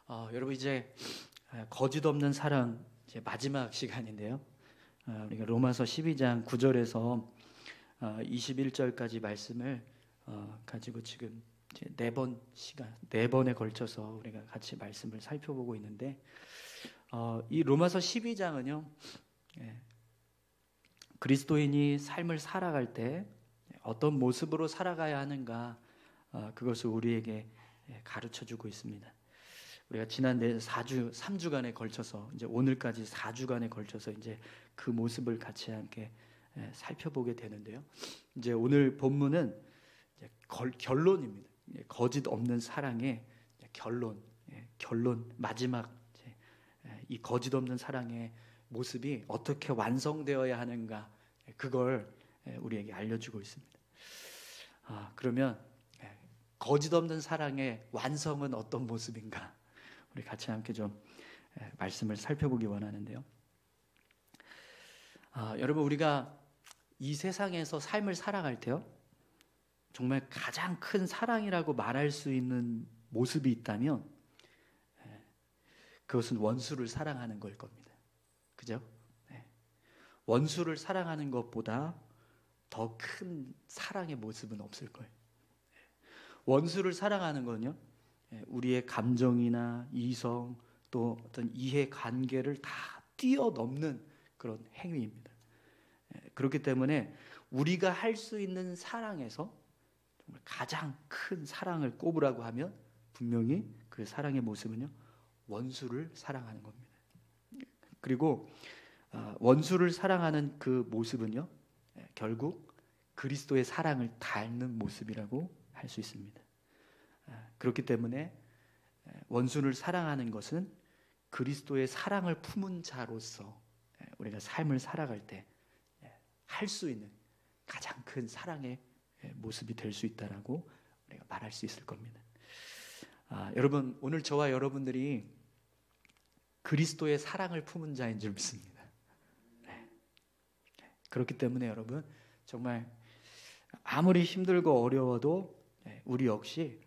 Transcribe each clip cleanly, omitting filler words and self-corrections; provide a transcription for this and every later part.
여러분 이제 거짓 없는 사랑 이제 마지막 시간인데요. 우리가 로마서 12장 9절에서 21절까지 말씀을 가지고 지금 이제 네 번에 걸쳐서 우리가 같이 말씀을 살펴보고 있는데, 이 로마서 12장은요, 그리스도인이 삶을 살아갈 때 어떤 모습으로 살아가야 하는가, 그것을 우리에게 가르쳐주고 있습니다. 우리가 지난 3주간에 걸쳐서 이제 오늘까지 4주간에 걸쳐서 이제 그 모습을 같이 함께 살펴보게 되는데요. 이제 오늘 본문은 이제 결론입니다. 거짓 없는 사랑의 결론 마지막, 이 거짓 없는 사랑의 모습이 어떻게 완성되어야 하는가, 그걸 우리에게 알려주고 있습니다. 그러면 거짓 없는 사랑의 완성은 어떤 모습인가, 우리 같이 함께 좀 말씀을 살펴보기 원하는데요. 여러분, 우리가 이 세상에서 삶을 살아갈 때요, 정말 가장 큰 사랑이라고 말할 수 있는 모습이 있다면 그것은 원수를 사랑하는 걸 겁니다. 그죠? 원수를 사랑하는 것보다 더 큰 사랑의 모습은 없을 거예요. 원수를 사랑하는 건요, 우리의 감정이나 이성 또 어떤 이해관계를 다 뛰어넘는 그런 행위입니다. 그렇기 때문에 우리가 할 수 있는 사랑에서 정말 가장 큰 사랑을 꼽으라고 하면 분명히 그 사랑의 모습은요, 원수를 사랑하는 겁니다. 그리고 원수를 사랑하는 그 모습은요, 결국 그리스도의 사랑을 닮는 모습이라고 할 수 있습니다. 그렇기 때문에 원수를 사랑하는 것은 그리스도의 사랑을 품은 자로서 우리가 삶을 살아갈 때 할 수 있는 가장 큰 사랑의 모습이 될 수 있다라고 우리가 말할 수 있을 겁니다. 여러분, 오늘 저와 여러분들이 그리스도의 사랑을 품은 자인 줄 믿습니다. 그렇기 때문에 여러분, 정말 아무리 힘들고 어려워도 우리 역시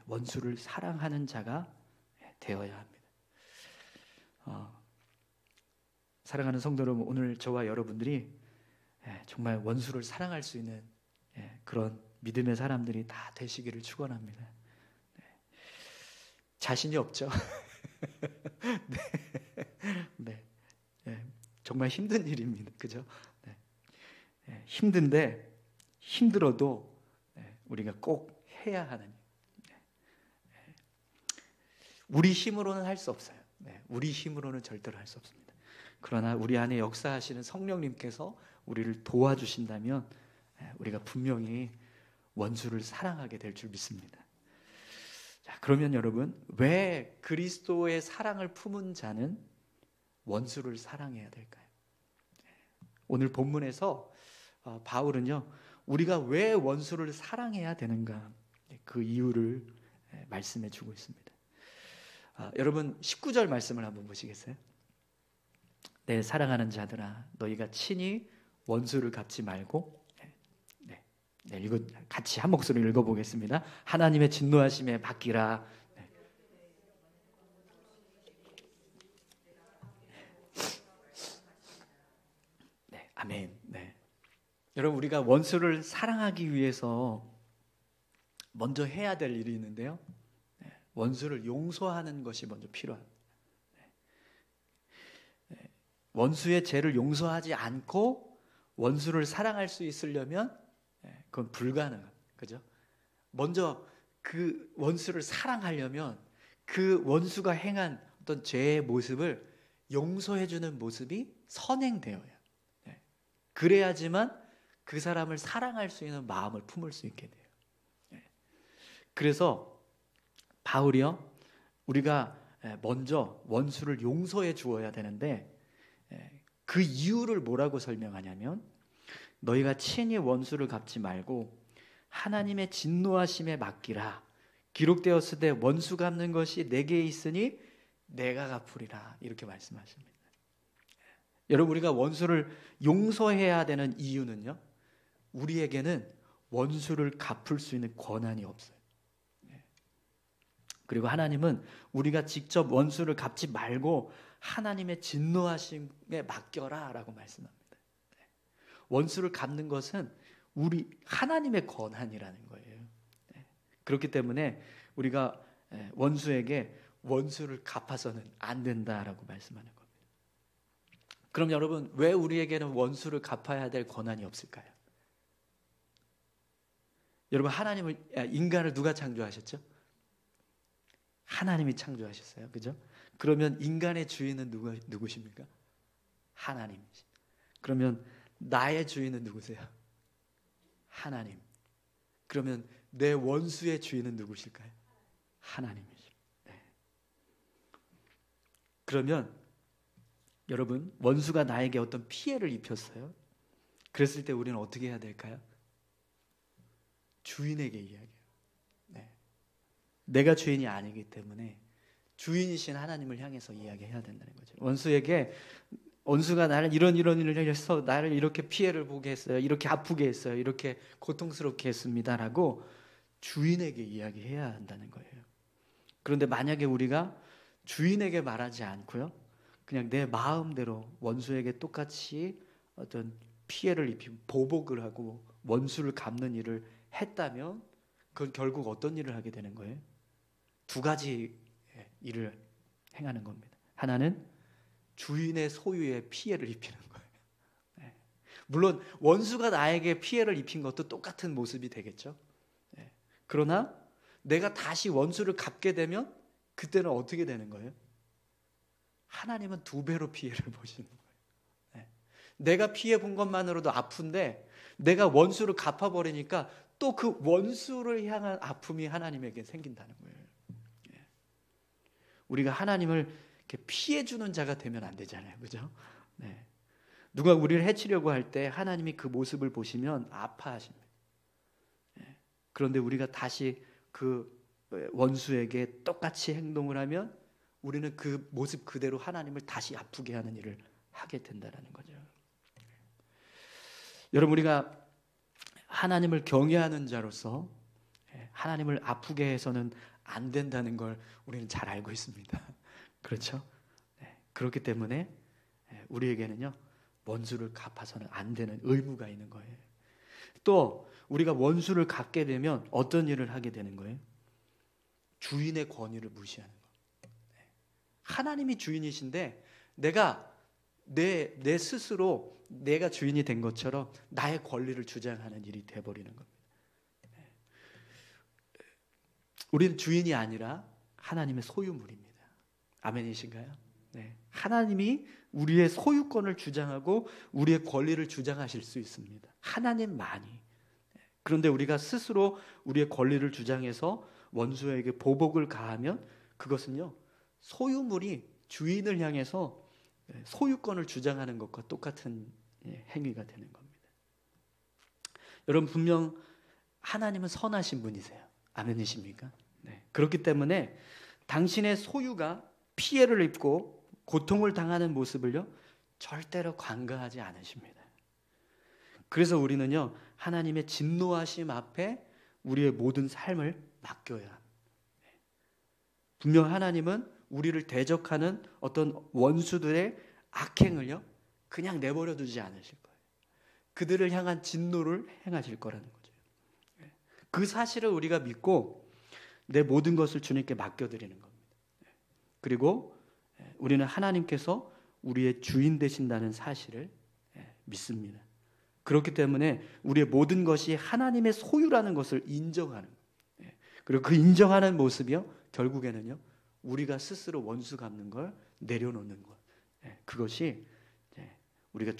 원수를 사랑하는 자가 되어야 합니다. 사랑하는 성도 여러분, 오늘 저와 여러분들이 정말 원수를 사랑할 수 있는 그런 믿음의 사람들이 다 되시기를 축원합니다. 자신이 없죠? 네. 정말 힘든 일입니다. 그죠? 힘든데, 힘들어도 우리가 꼭 해야 하는, 우리 힘으로는 할 수 없어요. 우리 힘으로는 절대로 할 수 없습니다. 그러나 우리 안에 역사하시는 성령님께서 우리를 도와주신다면 우리가 분명히 원수를 사랑하게 될 줄 믿습니다. 자, 그러면 여러분, 왜 그리스도의 사랑을 품은 자는 원수를 사랑해야 될까요? 오늘 본문에서 바울은요, 우리가 왜 원수를 사랑해야 되는가, 그 이유를 말씀해 주고 있습니다. 여러분, 19절 말씀을 한번 보시겠어요? 내 사랑하는 자들아, 너희가 친히 원수를 갚지 말고, 같이 한 목소리로 읽어보겠습니다. 하나님의 진노하심에 맡기라. 아멘. 여러분, 우리가 원수를 사랑하기 위해서 먼저 해야 될 일이 있는데요, 원수를 용서하는 것이 먼저 필요합니다. 원수의 죄를 용서하지 않고 원수를 사랑할 수 있으려면 그건 불가능합니다. 그죠? 먼저 그 원수를 사랑하려면 그 원수가 행한 어떤 죄의 모습을 용서해주는 모습이 선행되어야 해요. 그래야지만 그 사람을 사랑할 수 있는 마음을 품을 수 있게 돼요. 그래서 바울이요, 우리가 먼저 원수를 용서해 주어야 되는데, 그 이유를 뭐라고 설명하냐면, 너희가 친히 원수를 갚지 말고 하나님의 진노하심에 맡기라. 기록되었으되 원수 갚는 것이 내게 있으니 내가 갚으리라. 이렇게 말씀하십니다. 여러분, 우리가 원수를 용서해야 되는 이유는요, 우리에게는 원수를 갚을 수 있는 권한이 없어요. 그리고 하나님은 우리가 직접 원수를 갚지 말고 하나님의 진노하심에 맡겨라 라고 말씀합니다. 원수를 갚는 것은 우리 하나님의 권한이라는 거예요. 그렇기 때문에 우리가 원수에게 원수를 갚아서는 안 된다라고 말씀하는 겁니다. 그럼 여러분, 왜 우리에게는 원수를 갚아야 될 권한이 없을까요? 여러분, 인간을 누가 창조하셨죠? 하나님이 창조하셨어요. 그죠? 그러면 인간의 주인은 누구십니까? 하나님이시. 그러면 나의 주인은 누구세요? 하나님. 그러면 내 원수의 주인은 누구실까요? 하나님이시. 네. 그러면 여러분, 원수가 나에게 어떤 피해를 입혔어요. 그랬을 때 우리는 어떻게 해야 될까요? 주인에게 이야기해요. 네. 내가 주인이 아니기 때문에 주인이신 하나님을 향해서 이야기해야 된다는 거죠. 원수가 나를 이런 일을 해서 나를 이렇게 피해를 보게 했어요. 이렇게 아프게 했어요. 이렇게 고통스럽게 했습니다라고 주인에게 이야기해야 한다는 거예요. 그런데 만약에 우리가 주인에게 말하지 않고요, 그냥 내 마음대로 원수에게 똑같이 어떤 피해를 입히고 보복을 하고 원수를 갚는 일을 했다면 그건 결국 어떤 일을 하게 되는 거예요? 두 가지 일을 행하는 겁니다. 하나는 주인의 소유에 피해를 입히는 거예요. 물론 원수가 나에게 피해를 입힌 것도 똑같은 모습이 되겠죠. 그러나 내가 다시 원수를 갚게 되면 그때는 어떻게 되는 거예요? 하나님은 2배로 피해를 보시는 거예요. 내가 피해 본 것만으로도 아픈데 내가 원수를 갚아버리니까 또 그 원수를 향한 아픔이 하나님에게 생긴다는 거예요. 우리가 하나님을 이렇게 피해주는 자가 되면 안 되잖아요. 그죠? 네. 누가 우리를 해치려고 할 때 하나님이 그 모습을 보시면 아파하십니다. 그런데 우리가 다시 그 원수에게 똑같이 행동을 하면 우리는 그 모습 그대로 하나님을 다시 아프게 하는 일을 하게 된다는 거죠. 여러분, 우리가 하나님을 경외하는 자로서 하나님을 아프게 해서는 안 된다는 걸 우리는 잘 알고 있습니다. 그렇죠? 그렇기 때문에 우리에게는요, 원수를 갚아서는 안 되는 의무가 있는 거예요. 또 우리가 원수를 갚게 되면 어떤 일을 하게 되는 거예요? 주인의 권위를 무시하는 거. 하나님이 주인이신데 내가 내 스스로 내가 주인이 된 것처럼 나의 권리를 주장하는 일이 돼버리는 겁니다. 우리는 주인이 아니라 하나님의 소유물입니다. 아멘이신가요? 네. 하나님이 우리의 소유권을 주장하고 우리의 권리를 주장하실 수 있습니다. 하나님만이. 그런데 우리가 스스로 우리의 권리를 주장해서 원수에게 보복을 가하면 그것은요, 소유물이 주인을 향해서 소유권을 주장하는 것과 똑같은 행위가 되는 겁니다. 여러분, 분명 하나님은 선하신 분이세요. 아멘이십니까? 네. 그렇기 때문에 당신의 소유가 피해를 입고 고통을 당하는 모습을요, 절대로 관가하지 않으십니다. 그래서 우리는요, 하나님의 진노하심 앞에 우리의 모든 삶을 맡겨야 합니다. 분명 하나님은 우리를 대적하는 어떤 원수들의 악행을요, 그냥 내버려 두지 않으실 거예요. 그들을 향한 진노를 행하실 거라는 거죠. 그 사실을 우리가 믿고 내 모든 것을 주님께 맡겨드리는 겁니다. 그리고 우리는 하나님께서 우리의 주인 되신다는 사실을 믿습니다. 그렇기 때문에 우리의 모든 것이 하나님의 소유라는 것을 인정하는 거예요. 그리고 그 인정하는 모습이요, 결국에는요, 우리가 스스로 원수 갚는 걸 내려놓는 것. 그것이 우리가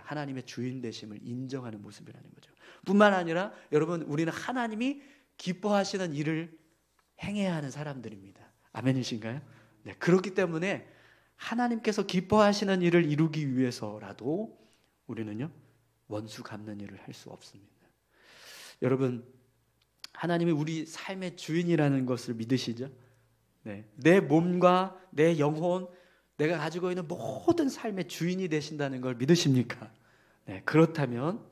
하나님의 주인 되심을 인정하는 모습이라는 거죠. 뿐만 아니라 여러분, 우리는 하나님이 기뻐하시는 일을 행해야 하는 사람들입니다. 아멘이신가요? 네, 그렇기 때문에 하나님께서 기뻐하시는 일을 이루기 위해서라도 우리는요, 원수 갚는 일을 할 수 없습니다. 여러분, 하나님이 우리 삶의 주인이라는 것을 믿으시죠? 네, 내 몸과 내 영혼, 내가 가지고 있는 모든 삶의 주인이 되신다는 걸 믿으십니까? 네, 그렇다면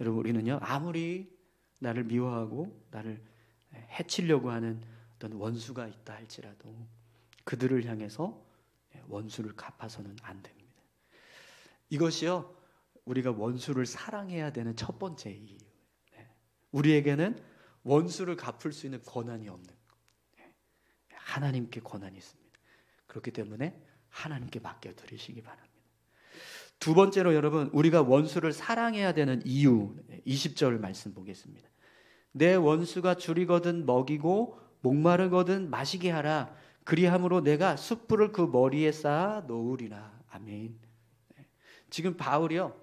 여러분, 우리는요, 아무리 나를 미워하고 나를 해치려고 하는 어떤 원수가 있다 할지라도 그들을 향해서 원수를 갚아서는 안 됩니다. 이것이요, 우리가 원수를 사랑해야 되는 첫 번째 이유. 우리에게는 원수를 갚을 수 있는 권한이 없는, 하나님께 권한이 있습니다. 그렇기 때문에 하나님께 맡겨드리시기 바랍니다. 두 번째로 여러분, 우리가 원수를 사랑해야 되는 이유, 20절 말씀 보겠습니다. 내 원수가 줄이거든 먹이고 목마르거든 마시게 하라. 그리함으로 내가 숯불을 그 머리에 쌓아 놓으리라. 아멘. 지금 바울이요,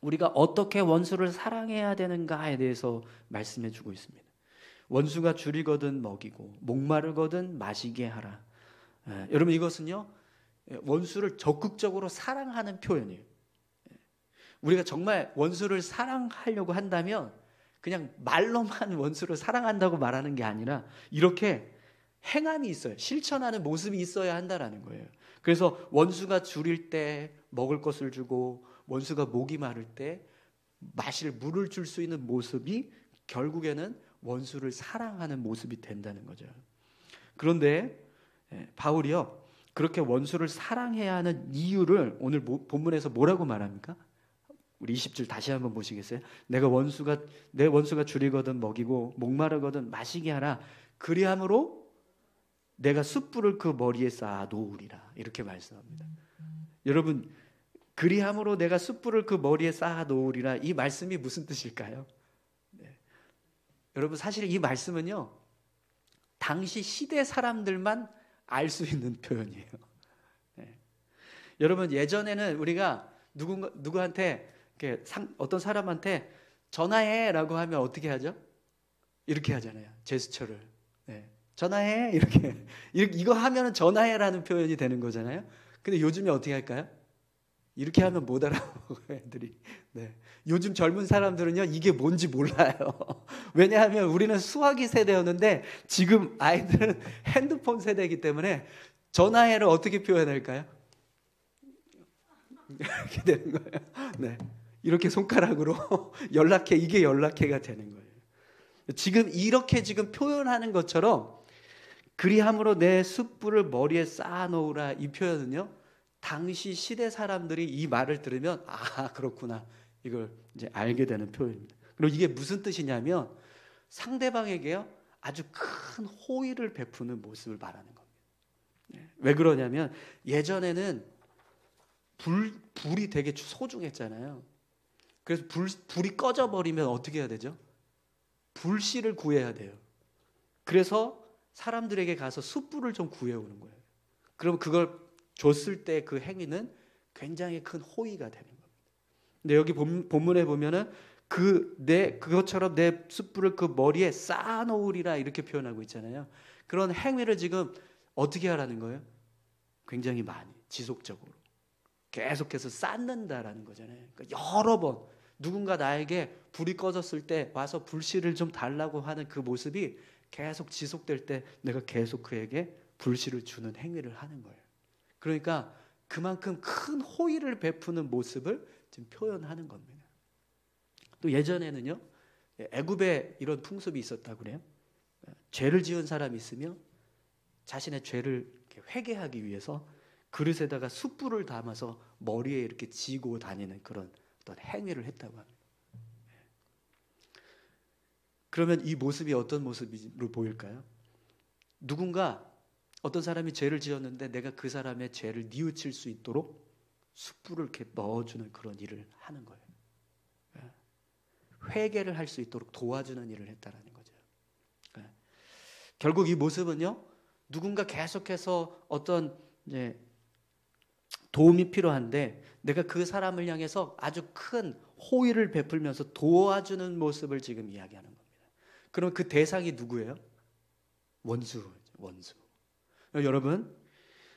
우리가 어떻게 원수를 사랑해야 되는가에 대해서 말씀해 주고 있습니다. 원수가 줄이거든 먹이고 목마르거든 마시게 하라. 여러분, 이것은요, 원수를 적극적으로 사랑하는 표현이에요. 우리가 정말 원수를 사랑하려고 한다면 그냥 말로만 원수를 사랑한다고 말하는 게 아니라 이렇게 행함이 있어요. 실천하는 모습이 있어야 한다라는 거예요. 그래서 원수가 줄일 때 먹을 것을 주고 원수가 목이 마를 때 마실 물을 줄 수 있는 모습이 결국에는 원수를 사랑하는 모습이 된다는 거죠. 그런데 바울이요, 그렇게 원수를 사랑해야 하는 이유를 오늘 본문에서 뭐라고 말합니까? 우리 20절 다시 한번 보시겠어요? 내 원수가 줄이거든 먹이고 목마르거든 마시게 하라. 그리함으로 내가 숯불을 그 머리에 쌓아 놓으리라. 이렇게 말씀합니다. 여러분, 그리함으로 내가 숯불을 그 머리에 쌓아 놓으리라, 이 말씀이 무슨 뜻일까요? 여러분, 사실 이 말씀은요, 당시 시대 사람들만 알 수 있는 표현이에요. 여러분, 예전에는 우리가 누구한테 어떤 사람한테 전화해라고 하면 어떻게 하죠? 이렇게 하잖아요. 제스처를. 전화해, 이렇게. 이거 하면은 전화해라는 표현이 되는 거잖아요. 근데 요즘에 어떻게 할까요? 이렇게 하면 못 알아먹어요, 애들이. 요즘 젊은 사람들은요, 이게 뭔지 몰라요. 왜냐하면 우리는 수화기 세대였는데 지금 아이들은 핸드폰 세대이기 때문에 전화해를 어떻게 표현할까요? 이렇게 되는 거예요. 이렇게 손가락으로 연락해, 이게 연락해가 되는 거예요. 지금 이렇게 표현하는 것처럼 그리함으로 내 숯불을 머리에 쌓아 놓으라, 이 표현은요, 당시 시대 사람들이 이 말을 들으면 그렇구나, 이걸 이제 알게 되는 표현입니다. 그리고 이게 무슨 뜻이냐면 상대방에게요, 아주 큰 호의를 베푸는 모습을 말하는 겁니다. 왜 그러냐면 예전에는 불이 되게 소중했잖아요. 그래서 불이 꺼져버리면 어떻게 해야 되죠? 불씨를 구해야 돼요. 그래서 사람들에게 가서 숯불을 좀 구해오는 거예요. 그럼 그걸 줬을 때 그 행위는 굉장히 큰 호의가 되는 겁니다. 근데 여기 본문에 보면은 그것처럼 내 숯불을 그 머리에 쌓아놓으리라, 이렇게 표현하고 있잖아요. 그런 행위를 지금 어떻게 하라는 거예요? 굉장히 많이, 지속적으로 계속해서 쌓는다라는 거잖아요. 그러니까 여러 번 누군가 나에게 불이 꺼졌을 때 와서 불씨를 좀 달라고 하는 그 모습이 계속 지속될 때 내가 계속 그에게 불씨를 주는 행위를 하는 거예요. 그러니까 그만큼 큰 호의를 베푸는 모습을 지금 표현하는 겁니다. 또 예전에는요, 애굽에 이런 풍습이 있었다고 그래요. 죄를 지은 사람이 있으면 자신의 죄를 회개하기 위해서 그릇에다가 숯불을 담아서 머리에 이렇게 지고 다니는 그런 어떤 행위를 했다고 합니다. 그러면 이 모습이 어떤 모습으로 보일까요? 누군가 어떤 사람이 죄를 지었는데 내가 그 사람의 죄를 뉘우칠 수 있도록 숯불을 이렇게 넣어주는 그런 일을 하는 거예요. 회개를 할 수 있도록 도와주는 일을 했다라는 거죠. 결국 이 모습은요, 누군가 계속해서 어떤 도움이 필요한데 내가 그 사람을 향해서 아주 큰 호의를 베풀면서 도와주는 모습을 지금 이야기하는 겁니다. 그럼 그 대상이 누구예요? 원수. 여러분,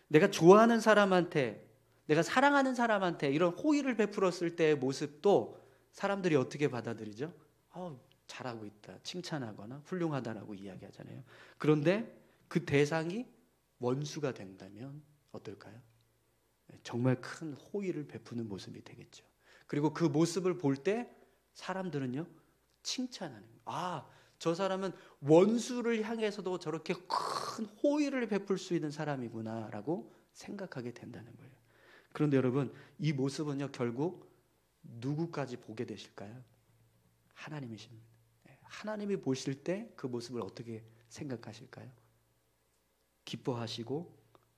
내가 좋아하는 사람한테, 내가 사랑하는 사람한테 이런 호의를 베풀었을 때의 모습도 사람들이 어떻게 받아들이죠? 잘하고 있다, 칭찬하거나 훌륭하다라고 이야기하잖아요. 그런데 그 대상이 원수가 된다면 어떨까요? 정말 큰 호의를 베푸는 모습이 되겠죠. 그리고 그 모습을 볼 때 사람들은요, 칭찬하는 거예요. 저 사람은 원수를 향해서도 저렇게 큰 호의를 베풀 수 있는 사람이구나라고 생각하게 된다는 거예요. 그런데 여러분, 이 모습은요, 결국 누구까지 보게 되실까요? 하나님이십니다. 하나님이 보실 때 그 모습을 어떻게 생각하실까요? 기뻐하시고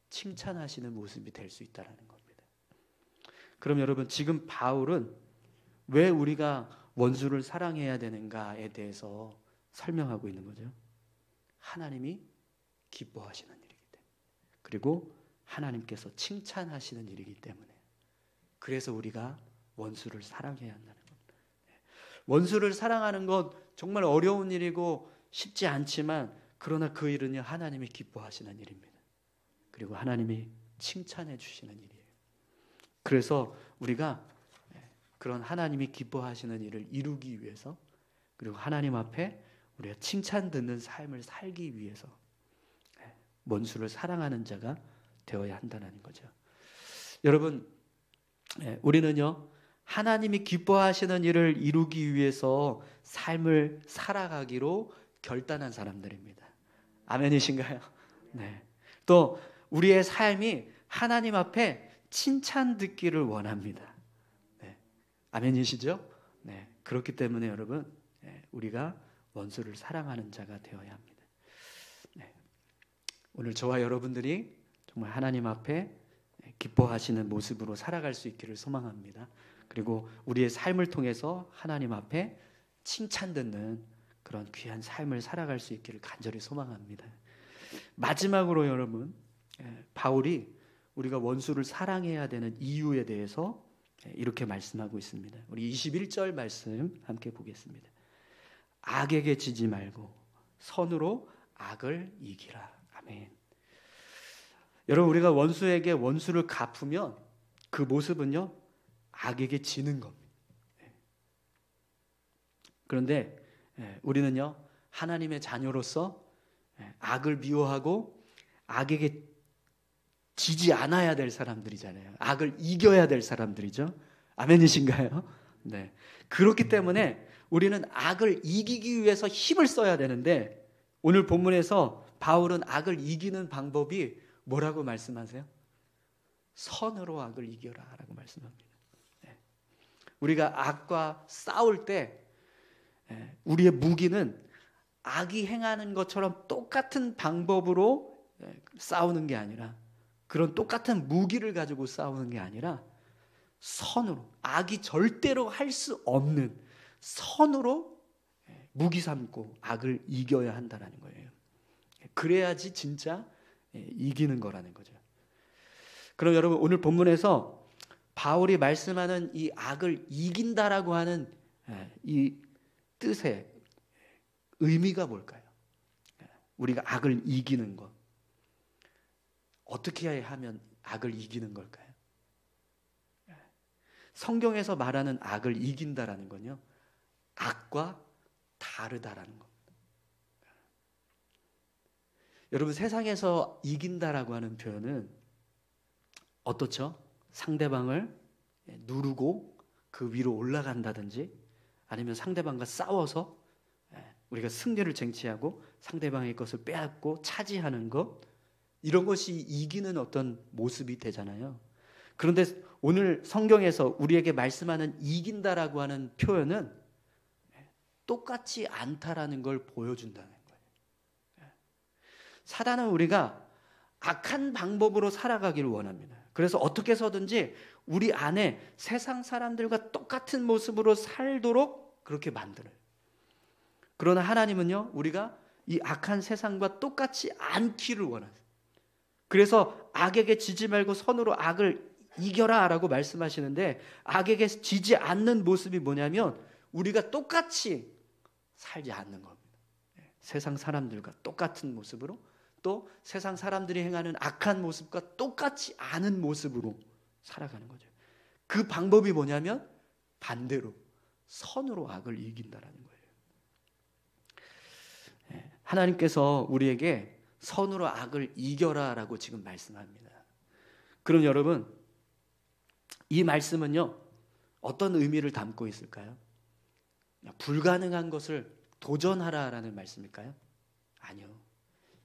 칭찬하시는 모습이 될 수 있다는 겁니다. 그럼 여러분, 지금 바울은 왜 우리가 원수를 사랑해야 되는가에 대해서 설명하고 있는 거죠. 하나님이 기뻐하시는 일이기 때문에, 그리고 하나님께서 칭찬하시는 일이기 때문에, 그래서 우리가 원수를 사랑해야 한다는 겁니다. 원수를 사랑하는 건 정말 어려운 일이고 쉽지 않지만, 그러나 그 일은요, 하나님이 기뻐하시는 일입니다. 그리고 하나님이 칭찬해 주시는 일이에요. 그래서 우리가 그런 하나님이 기뻐하시는 일을 이루기 위해서, 그리고 하나님 앞에 우리가 칭찬 듣는 삶을 살기 위해서 원수를 사랑하는 자가 되어야 한다는 거죠. 여러분, 우리는요, 하나님이 기뻐하시는 일을 이루기 위해서 삶을 살아가기로 결단한 사람들입니다. 아멘이신가요? 네. 또 우리의 삶이 하나님 앞에 칭찬 듣기를 원합니다. 네. 아멘이시죠? 네. 그렇기 때문에 여러분, 우리가 원수를 사랑하는 자가 되어야 합니다. 네. 오늘 저와 여러분들이 정말 하나님 앞에 기뻐하시는 모습으로 살아갈 수 있기를 소망합니다. 그리고 우리의 삶을 통해서 하나님 앞에 칭찬 듣는 그런 귀한 삶을 살아갈 수 있기를 간절히 소망합니다. 마지막으로 여러분, 바울이 우리가 원수를 사랑해야 되는 이유에 대해서 이렇게 말씀하고 있습니다. 우리 21절 말씀 함께 보겠습니다. 악에게 지지 말고 선으로 악을 이기라. 아멘. 여러분, 우리가 원수에게 원수를 갚으면 그 모습은요, 악에게 지는 겁니다. 그런데 우리는요, 하나님의 자녀로서 악을 미워하고 악에게 지지 않아야 될 사람들이잖아요. 악을 이겨야 될 사람들이죠. 아멘이신가요? 네. 그렇기 때문에 우리는 악을 이기기 위해서 힘을 써야 되는데, 오늘 본문에서 바울은 악을 이기는 방법이 뭐라고 말씀하세요? 선으로 악을 이겨라 라고 말씀합니다. 우리가 악과 싸울 때 우리의 무기는 악이 행하는 것처럼 똑같은 방법으로 싸우는 게 아니라, 그런 똑같은 무기를 가지고 싸우는 게 아니라 선으로, 악이 절대로 할 수 없는 선으로 무기 삼고 악을 이겨야 한다는 거예요. 그래야지 진짜 이기는 거라는 거죠. 그럼 여러분, 오늘 본문에서 바울이 말씀하는 이 악을 이긴다라고 하는 이 뜻의 의미가 뭘까요? 우리가 악을 이기는 것, 어떻게 하면 악을 이기는 걸까요? 성경에서 말하는 악을 이긴다라는 건요, 악과 다르다라는 겁니다. 여러분, 세상에서 이긴다라고 하는 표현은 어떻죠? 상대방을 누르고 그 위로 올라간다든지, 아니면 상대방과 싸워서 우리가 승리를 쟁취하고 상대방의 것을 빼앗고 차지하는 것, 이런 것이 이기는 어떤 모습이 되잖아요. 그런데 오늘 성경에서 우리에게 말씀하는 이긴다라고 하는 표현은 똑같지 않다라는 걸 보여준다는 거예요. 사단은 우리가 악한 방법으로 살아가기를 원합니다. 그래서 어떻게 해서든지 우리 안에 세상 사람들과 똑같은 모습으로 살도록 그렇게 만들어요. 그러나 하나님은요, 우리가 이 악한 세상과 똑같이 않기를 원하세요. 그래서 악에게 지지 말고 선으로 악을 이겨라 라고 말씀하시는데, 악에게 지지 않는 모습이 뭐냐면 우리가 똑같이 살지 않는 겁니다. 세상 사람들과 똑같은 모습으로, 또 세상 사람들이 행하는 악한 모습과 똑같이 않은 모습으로 살아가는 거죠. 그 방법이 뭐냐면 반대로 선으로 악을 이긴다라는 거예요. 하나님께서 우리에게 선으로 악을 이겨라 라고 지금 말씀합니다. 그럼 여러분, 이 말씀은요, 어떤 의미를 담고 있을까요? 불가능한 것을 도전하라라는 말씀일까요? 아니요.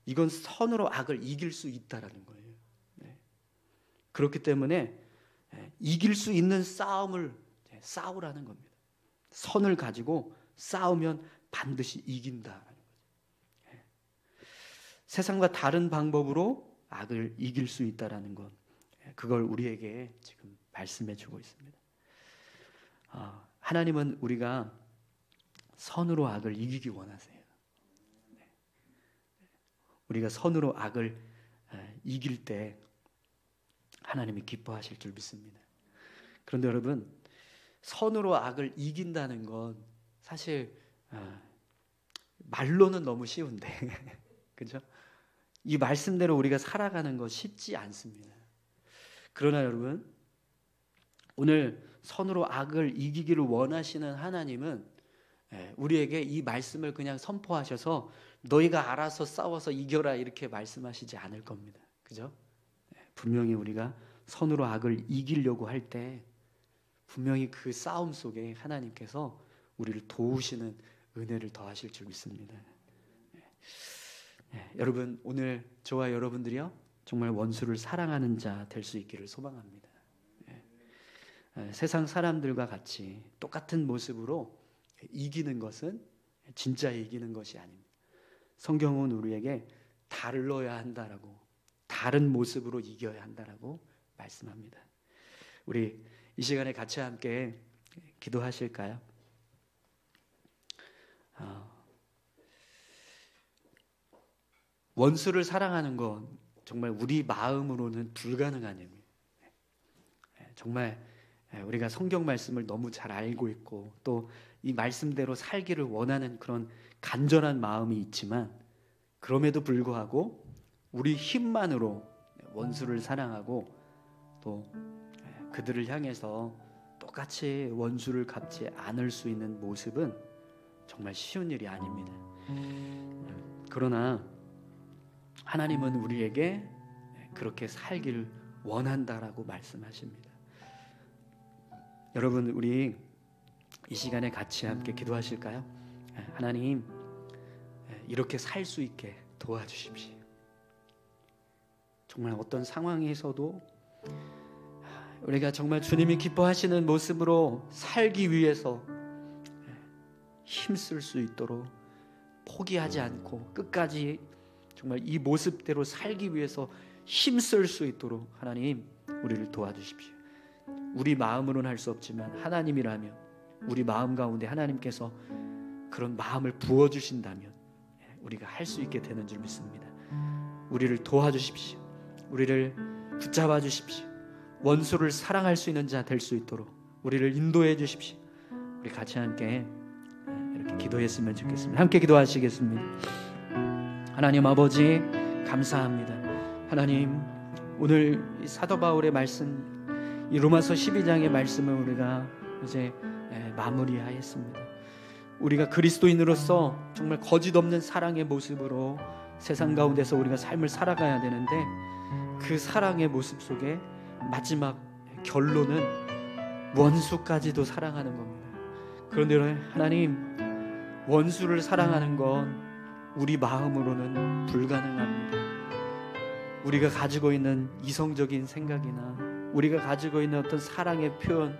이건 선으로 악을 이길 수 있다라는 거예요. 네. 그렇기 때문에 이길 수 있는 싸움을 싸우라는 겁니다. 선을 가지고 싸우면 반드시 이긴다라는 거죠. 네. 세상과 다른 방법으로 악을 이길 수 있다라는 것, 그걸 우리에게 지금 말씀해 주고 있습니다. 하나님은 우리가 선으로 악을 이기기 원하세요. 우리가 선으로 악을 이길 때 하나님이 기뻐하실 줄 믿습니다. 그런데 여러분, 선으로 악을 이긴다는 건 사실 말로는 너무 쉬운데 그죠? 이 말씀대로 우리가 살아가는 거 쉽지 않습니다. 그러나 여러분, 오늘 선으로 악을 이기기를 원하시는 하나님은 우리에게 이 말씀을 그냥 선포하셔서 너희가 알아서 싸워서 이겨라 이렇게 말씀하시지 않을 겁니다. 그죠? 분명히 우리가 선으로 악을 이기려고 할 때 분명히 그 싸움 속에 하나님께서 우리를 도우시는 은혜를 더하실 줄 믿습니다. 여러분, 오늘 저와 여러분들이요 정말 원수를 사랑하는 자 될 수 있기를 소망합니다. 세상 사람들과 같이 똑같은 모습으로 이기는 것은 진짜 이기는 것이 아닙니다. 성경은 우리에게 달라야 한다라고, 다른 모습으로 이겨야 한다라고 말씀합니다. 우리 이 시간에 같이 함께 기도하실까요? 원수를 사랑하는 건 정말 우리 마음으로는 불가능한 일입니다. 정말 우리가 성경 말씀을 너무 잘 알고 있고 또 이 말씀대로 살기를 원하는 그런 간절한 마음이 있지만, 그럼에도 불구하고 우리 힘만으로 원수를 사랑하고 또 그들을 향해서 똑같이 원수를 갚지 않을 수 있는 모습은 정말 쉬운 일이 아닙니다. 그러나 하나님은 우리에게 그렇게 살기를 원한다라고 말씀하십니다. 여러분, 우리 이 시간에 같이 함께 기도하실까요? 하나님, 이렇게 살 수 있게 도와주십시오. 정말 어떤 상황에서도 우리가 정말 주님이 기뻐하시는 모습으로 살기 위해서 힘쓸 수 있도록 포기하지 않고 끝까지 정말 이 모습대로 살기 위해서 힘쓸 수 있도록 하나님 우리를 도와주십시오. 우리 마음으로는 할 수 없지만 하나님이라면 우리 마음 가운데 하나님께서 그런 마음을 부어주신다면 우리가 할 수 있게 되는 줄 믿습니다. 우리를 도와주십시오. 우리를 붙잡아 주십시오. 원수를 사랑할 수 있는 자 될 수 있도록 우리를 인도해 주십시오. 우리 같이 함께 이렇게 기도했으면 좋겠습니다. 함께 기도하시겠습니다. 하나님 아버지, 감사합니다. 하나님, 오늘 사도 바울의 말씀, 이 로마서 12장의 말씀을 우리가 이제 마무리하였습니다. 우리가 그리스도인으로서 정말 거짓 없는 사랑의 모습으로 세상 가운데서 우리가 삶을 살아가야 되는데, 그 사랑의 모습 속에 마지막 결론은 원수까지도 사랑하는 겁니다. 그런데 하나님, 원수를 사랑하는 건 우리 마음으로는 불가능합니다. 우리가 가지고 있는 이성적인 생각이나 우리가 가지고 있는 어떤 사랑의 표현,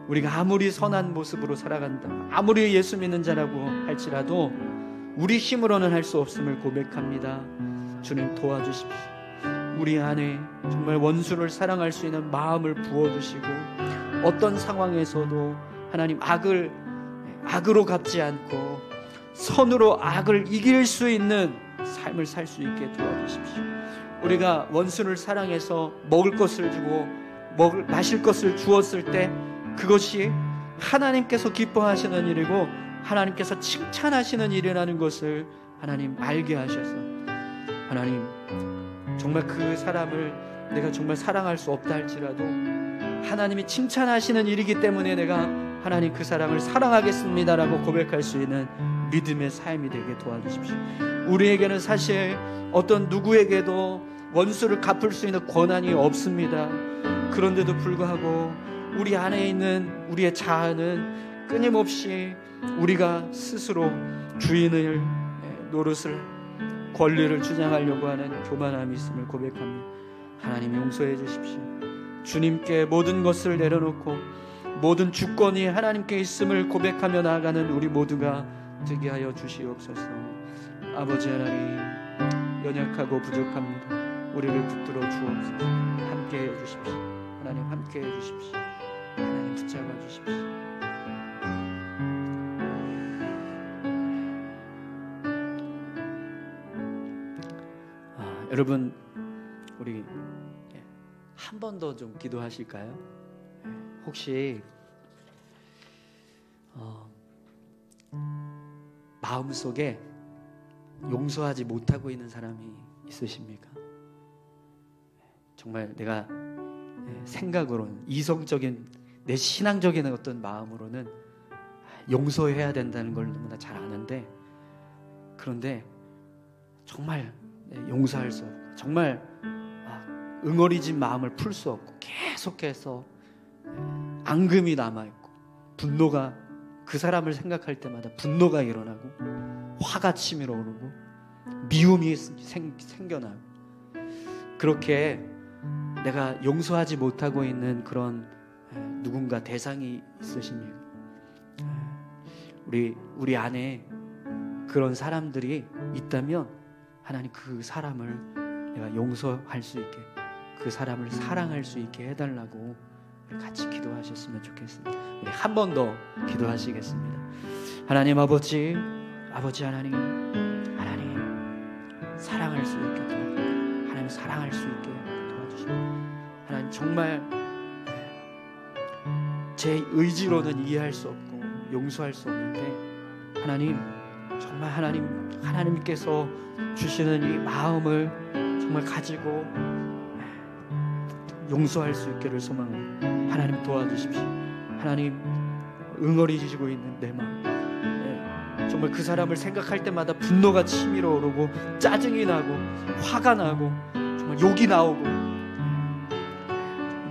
우리가 아무리 선한 모습으로 살아간다, 아무리 예수 믿는 자라고 할지라도 우리 힘으로는 할 수 없음을 고백합니다. 주님, 도와주십시오. 우리 안에 정말 원수를 사랑할 수 있는 마음을 부어주시고, 어떤 상황에서도 하나님 악으로 갚지 않고 선으로 악을 이길 수 있는 삶을 살 수 있게 도와주십시오. 우리가 원수를 사랑해서 먹을 것을 주고 마실 것을 주었을 때 그것이 하나님께서 기뻐하시는 일이고 하나님께서 칭찬하시는 일이라는 것을 하나님 알게 하셔서, 하나님 정말 그 사람을 내가 정말 사랑할 수 없다 할지라도 하나님이 칭찬하시는 일이기 때문에 내가 하나님 그 사람을 사랑하겠습니다라고 고백할 수 있는 믿음의 삶이 되게 도와주십시오. 우리에게는 사실 어떤 누구에게도 원수를 갚을 수 있는 권한이 없습니다. 그런데도 불구하고 우리 안에 있는 우리의 자아는 끊임없이 우리가 스스로 주인을 노릇을 권리를 주장하려고 하는 교만함이 있음을 고백합니다. 하나님 용서해 주십시오. 주님께 모든 것을 내려놓고 모든 주권이 하나님께 있음을 고백하며 나아가는 우리 모두가 되게 하여 주시옵소서. 아버지 하나님, 연약하고 부족합니다. 우리를 붙들어 주옵소서. 함께해 주십시오. 하나님 함께해 주십시오. 하나님 붙잡아 주십시오. 여러분, 우리 한 번 더 좀 기도하실까요? 혹시 마음속에 용서하지 못하고 있는 사람이 있으십니까? 정말 내가 생각으로는, 이성적인 내 신앙적인 어떤 마음으로는 용서해야 된다는 걸 너무나 잘 아는데, 그런데 정말 용서할 수 없고, 정말 응어리진 마음을 풀 수 없고, 계속해서 앙금이 남아있고, 분노가, 그 사람을 생각할 때마다 분노가 일어나고, 화가 치밀어 오르고, 미움이 생겨나고, 그렇게 내가 용서하지 못하고 있는 그런 누군가 대상이 있으십니까? 우리 안에 그런 사람들이 있다면 하나님 그 사람을 내가 용서할 수 있게, 그 사람을 사랑할 수 있게 해달라고 같이 기도하셨으면 좋겠습니다. 우리 한 번 더 기도하시겠습니다. 하나님 아버지 하나님 사랑할 수 있게 도와주시고, 하나님 사랑할 수 있게 도와주시고, 하나님 정말 제 의지로는 이해할 수 없고 용서할 수 없는데, 하나님 정말 하나님께서 주시는 이 마음을 정말 가지고 용서할 수 있기를 소망합니다. 하나님 도와주십시오. 하나님 응어리지고 있는 내 마음, 정말 그 사람을 생각할 때마다 분노가 치밀어 오르고, 짜증이 나고, 화가 나고, 정말 욕이 나오고,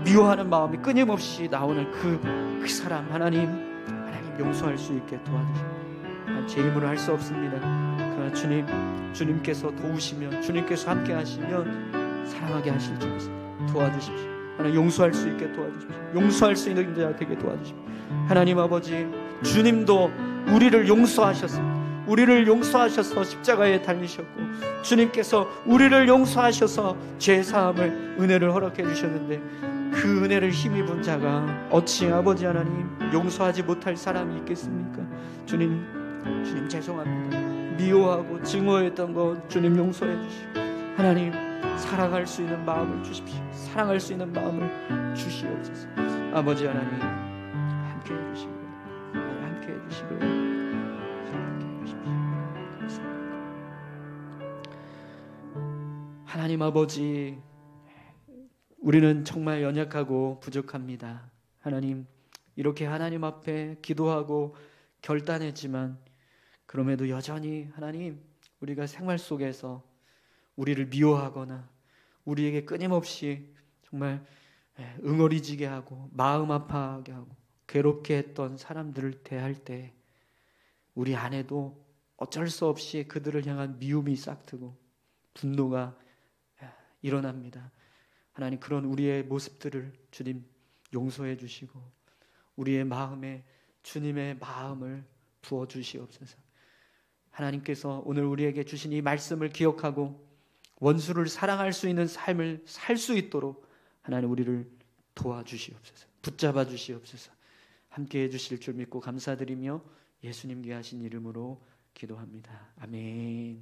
미워하는 마음이 끊임없이 나오는 그 사람, 하나님 용서할 수 있게 도와주십시오. 제 힘으로 할 수 없습니다. 그러나 주님께서 도우시면, 주님께서 함께 하시면 사랑하게 하실 줄 믿습니다. 도와주십시오. 하나님 용서할 수 있게 도와주십시오. 용서할 수 있는 자 되게 도와주십시오. 하나님 아버지, 주님도 우리를 용서하셨습니다. 우리를 용서하셔서 십자가에 달리셨고, 주님께서 우리를 용서하셔서 죄사함을, 은혜를 허락해 주셨는데, 그 은혜를 힘입은 자가 어찌 아버지 하나님 용서하지 못할 사람이 있겠습니까? 주님 죄송합니다. 미워하고 증오했던 것 주님 용서해 주시고, 하나님 사랑할 수 있는 마음을 주십시오. 사랑할 수 있는 마음을 주시옵소서. 아버지 하나님 함께해 주시고, 함께해 주시고, 함께해 주십시오. 감사합니다. 하나님 아버지, 우리는 정말 연약하고 부족합니다. 하나님, 이렇게 하나님 앞에 기도하고 결단했지만, 그럼에도 여전히 하나님, 우리가 생활 속에서 우리를 미워하거나 우리에게 끊임없이 정말 응어리지게 하고 마음 아파하게 하고 괴롭게 했던 사람들을 대할 때, 우리 안에도 어쩔 수 없이 그들을 향한 미움이 싹트고 분노가 일어납니다. 하나님, 그런 우리의 모습들을 주님 용서해 주시고, 우리의 마음에 주님의 마음을 부어 주시옵소서. 하나님께서 오늘 우리에게 주신 이 말씀을 기억하고 원수를 사랑할 수 있는 삶을 살 수 있도록 하나님 우리를 도와주시옵소서. 붙잡아 주시옵소서. 함께해 주실 줄 믿고 감사드리며 예수님 귀하신 이름으로 기도합니다. 아멘.